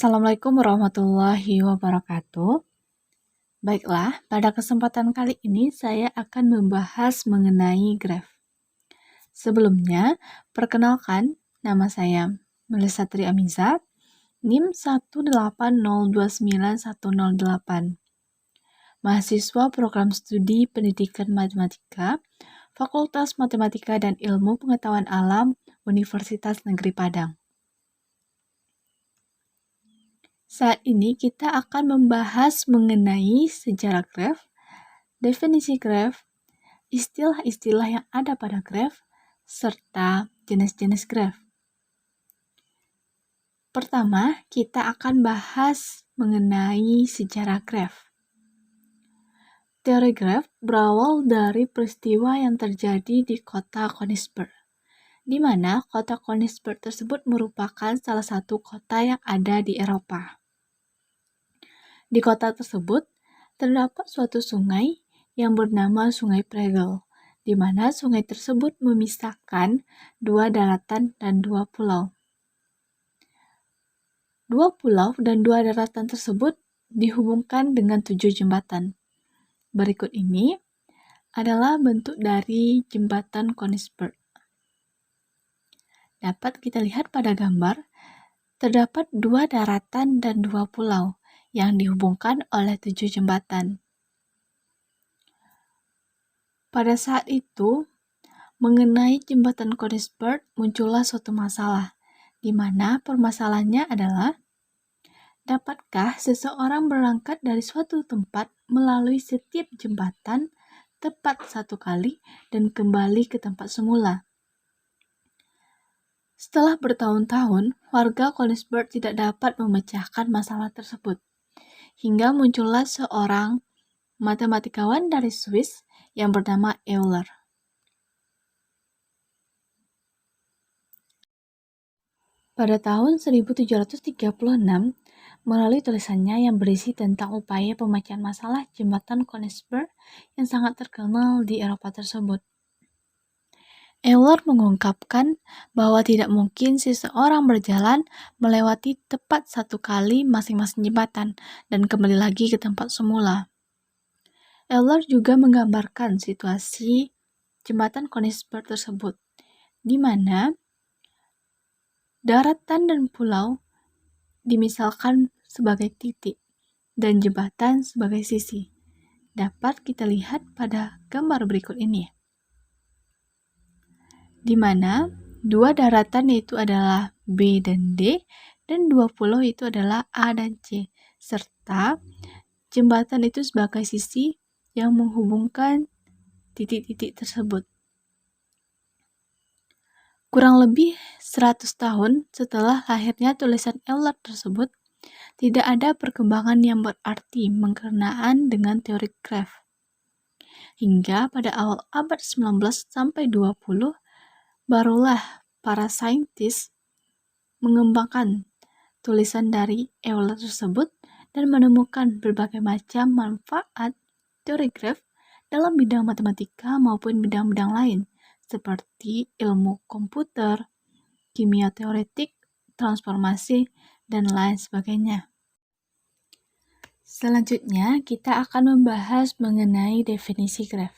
Assalamualaikum warahmatullahi wabarakatuh. Baiklah, pada kesempatan kali ini saya akan membahas mengenai graf. Sebelumnya, perkenalkan, nama saya Melisa Tri Amiza, NIM 180291008. Mahasiswa Program Studi Pendidikan Matematika, Fakultas Matematika dan Ilmu Pengetahuan Alam, Universitas Negeri Padang. Saat ini kita akan membahas mengenai sejarah graf, definisi graf, istilah-istilah yang ada pada graf, serta jenis-jenis graf. Pertama, kita akan bahas mengenai sejarah graf. Teori graf berawal dari peristiwa yang terjadi di kota Königsberg, di mana kota Königsberg tersebut merupakan salah satu kota yang ada di Eropa. Di kota tersebut, terdapat suatu sungai yang bernama Sungai Pregel, di mana sungai tersebut memisahkan dua daratan dan dua pulau. Dua pulau dan dua daratan tersebut dihubungkan dengan 7 jembatan. Berikut ini adalah bentuk dari jembatan Königsberg. Dapat kita lihat pada gambar, terdapat dua daratan dan dua pulau yang dihubungkan oleh 7 jembatan. Pada saat itu, mengenai jembatan Königsberg muncullah suatu masalah, di mana permasalahannya adalah, dapatkah seseorang berangkat dari suatu tempat melalui setiap jembatan tepat satu kali dan kembali ke tempat semula? Setelah bertahun-tahun, warga Königsberg tidak dapat memecahkan masalah tersebut, hingga muncullah seorang matematikawan dari Swiss yang bernama Euler. Pada tahun 1736, melalui tulisannya yang berisi tentang upaya pemecahan masalah jembatan Königsberg yang sangat terkenal di Eropa tersebut, Euler mengungkapkan bahwa tidak mungkin seseorang berjalan melewati tepat satu kali masing-masing jembatan dan kembali lagi ke tempat semula. Euler juga menggambarkan situasi jembatan Königsberg tersebut, di mana daratan dan pulau dimisalkan sebagai titik dan jembatan sebagai sisi. Dapat kita lihat pada gambar berikut ini, di mana dua daratan itu adalah B dan D, dan dua pulau itu adalah A dan C, serta jembatan itu sebagai sisi yang menghubungkan titik-titik tersebut. Kurang lebih 100 tahun setelah lahirnya tulisan Euler tersebut, tidak ada perkembangan yang berarti berkenaan dengan teori graf. Hingga pada awal abad 19 sampai 20, barulah para saintis mengembangkan tulisan dari Euler tersebut dan menemukan berbagai macam manfaat teori graf dalam bidang matematika maupun bidang-bidang lain, seperti ilmu komputer, kimia teoretik, transformasi, dan lain sebagainya. Selanjutnya, kita akan membahas mengenai definisi graf.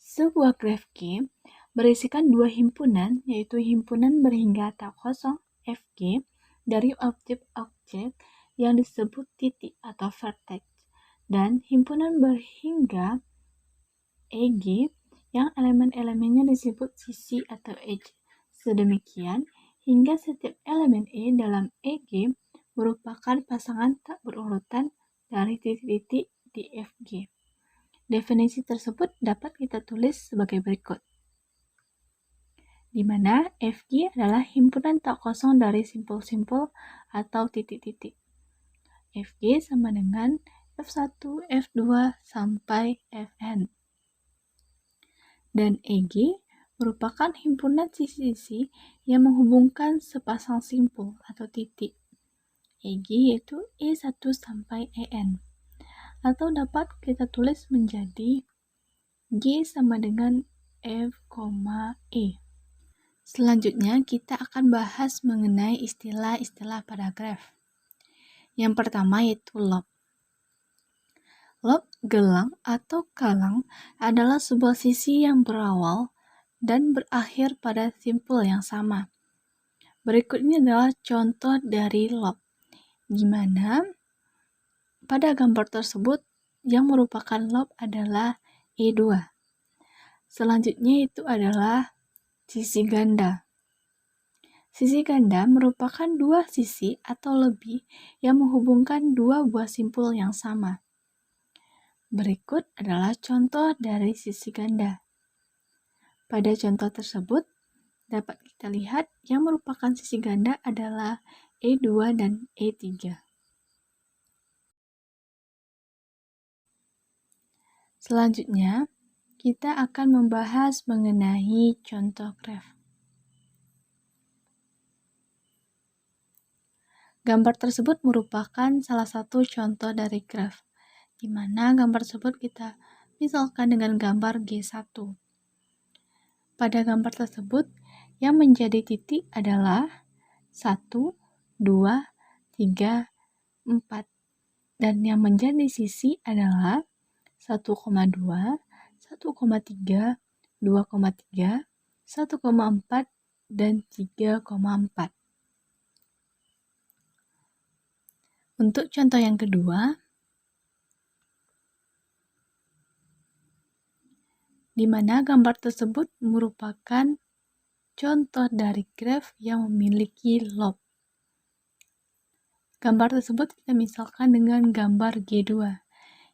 Sebuah graf G berisikan dua himpunan, yaitu himpunan berhingga tak kosong Fg dari objek-objek yang disebut titik atau vertex, dan himpunan berhingga Eg yang elemen-elemennya disebut sisi atau edge. Sedemikian hingga setiap elemen E dalam Eg merupakan pasangan tak berurutan dari titik-titik di Fg. Definisi tersebut dapat kita tulis sebagai berikut, di mana Fg adalah himpunan tak kosong dari simpul-simpul atau titik-titik. Fg sama dengan F1, F2, sampai Fn. Dan Eg merupakan himpunan sisi-sisi yang menghubungkan sepasang simpul atau titik. Eg yaitu E1 sampai En. Atau dapat kita tulis menjadi G sama dengan F, E. Selanjutnya, kita akan bahas mengenai istilah-istilah pada graf. Yang pertama yaitu lob. Lob, gelang atau kalang adalah sebuah sisi yang berawal dan berakhir pada simpul yang sama. Berikut ini adalah contoh dari lob, di mana pada gambar tersebut yang merupakan lob adalah E2. Selanjutnya itu adalah sisi ganda. Sisi ganda merupakan dua sisi atau lebih yang menghubungkan dua buah simpul yang sama. Berikut adalah contoh dari sisi ganda. Pada contoh tersebut, dapat kita lihat yang merupakan sisi ganda adalah E2 dan E3. Selanjutnya, kita akan membahas mengenai contoh graf. Gambar tersebut merupakan salah satu contoh dari graf, di mana gambar tersebut kita misalkan dengan gambar G1. Pada gambar tersebut, yang menjadi titik adalah 1, 2, 3, 4. Dan yang menjadi sisi adalah 1,2, 1,3, 2,3, 1,4, dan 3,4. Untuk contoh yang kedua, di mana gambar tersebut merupakan contoh dari graf yang memiliki lob. Gambar tersebut kita misalkan dengan gambar G2.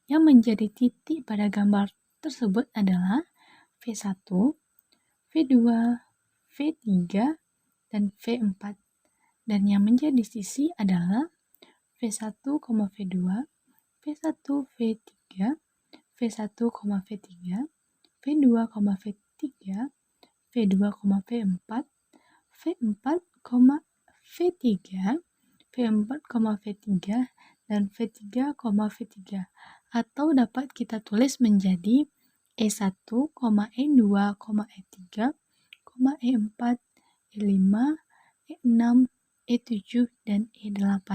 Yang menjadi titik pada gambar tersebut adalah V1, V2, V3, dan V4. Dan yang menjadi sisi adalah V1, V2, V1, V3, V1, V3, V2, V3, V2, V4, V4, V3, V4, V3, dan V3, V3. Atau dapat kita tulis menjadi E1, E2, E3, E4, E5, E6, E7, dan E8.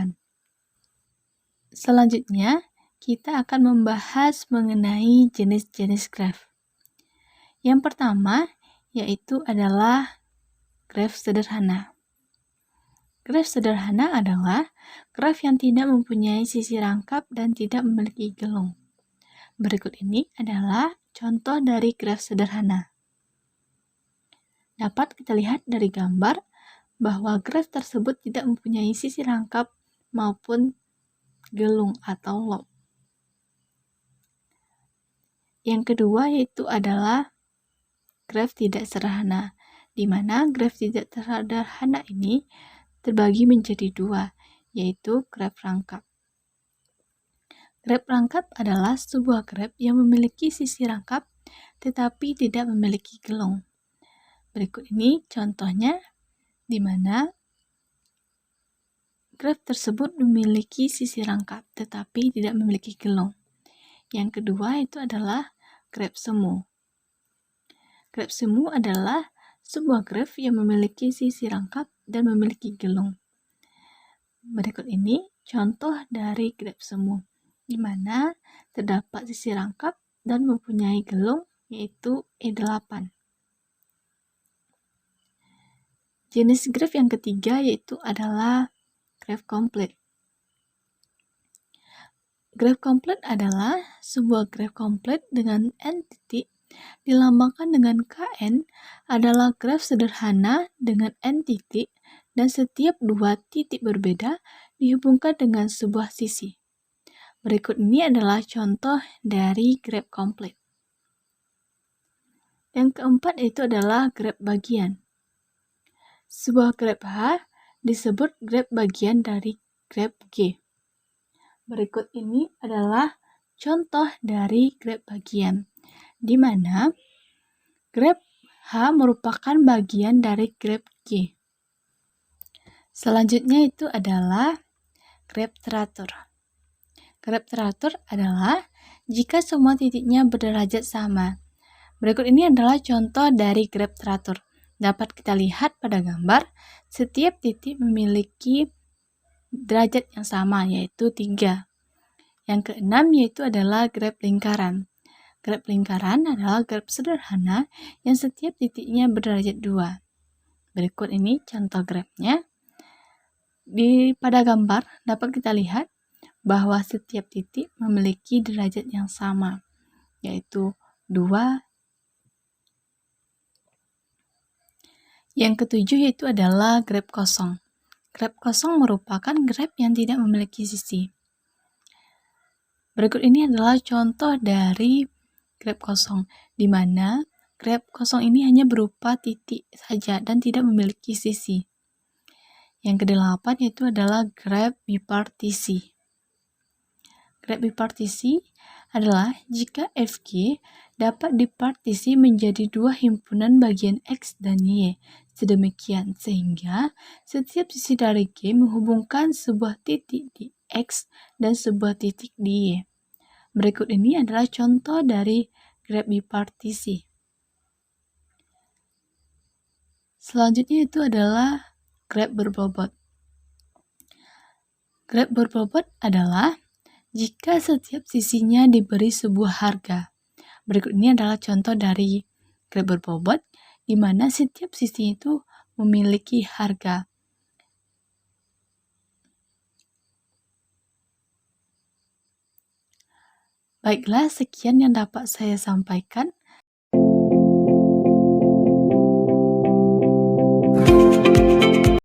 Selanjutnya, kita akan membahas mengenai jenis-jenis graf. Yang pertama, yaitu adalah graf sederhana. Graf sederhana adalah graf yang tidak mempunyai sisi rangkap dan tidak memiliki gelung. Berikut ini adalah contoh dari graf sederhana. Dapat kita lihat dari gambar bahwa graf tersebut tidak mempunyai sisi rangkap maupun gelung atau lob. Yang kedua yaitu adalah graf tidak sederhana, di mana graf tidak sederhana ini terbagi menjadi dua, yaitu graf rangkap. Graf rangkap adalah sebuah graf yang memiliki sisi rangkap tetapi tidak memiliki gelung. Berikut ini contohnya, di mana graf tersebut memiliki sisi rangkap tetapi tidak memiliki gelung. Yang kedua itu adalah graf semu. Graf semu adalah sebuah graf yang memiliki sisi rangkap dan memiliki gelung. Berikut ini contoh dari graf semu, di mana terdapat sisi rangkap dan mempunyai gelung, yaitu E8. Jenis graf yang ketiga yaitu adalah graf komplit. Graf komplit adalah sebuah graf komplit dengan n titik dilambangkan dengan Kn adalah graf sederhana dengan n titik dan setiap dua titik berbeda dihubungkan dengan sebuah sisi. Berikut ini adalah contoh dari graf komplit. Yang keempat itu adalah graf bagian. Sebuah graf H disebut graf bagian dari graf G. Berikut ini adalah contoh dari graf bagian, di mana graf H merupakan bagian dari graf G. Selanjutnya itu adalah graf teratur. Graf teratur adalah jika semua titiknya berderajat sama. Berikut ini adalah contoh dari graf teratur, Dapat kita lihat pada gambar, setiap titik memiliki derajat yang sama, yaitu 3. Yang keenam yaitu adalah graf lingkaran. Graf lingkaran adalah graf sederhana yang setiap titiknya berderajat 2. Berikut ini contoh grafnya. Pada gambar dapat kita lihat bahwa setiap titik memiliki derajat yang sama, yaitu 2. Yang ketujuh yaitu adalah graf kosong. Graf kosong merupakan graf yang tidak memiliki sisi. Berikut ini adalah contoh dari graf kosong, di mana graf kosong ini hanya berupa titik saja dan tidak memiliki sisi. Yang kedelapan yaitu adalah graf bipartisi. Graf bipartisi adalah jika FG dapat dipartisi menjadi 2 himpunan bagian X dan Y, sedemikian sehingga setiap sisi dari G menghubungkan sebuah titik di X dan sebuah titik di Y. Berikut ini adalah contoh dari graf bipartisi. Selanjutnya itu adalah graf berbobot. Graf berbobot adalah jika setiap sisinya diberi sebuah harga. Berikut ini adalah contoh dari graf berbobot, di mana setiap sisi itu memiliki harga. Baiklah, sekian yang dapat saya sampaikan.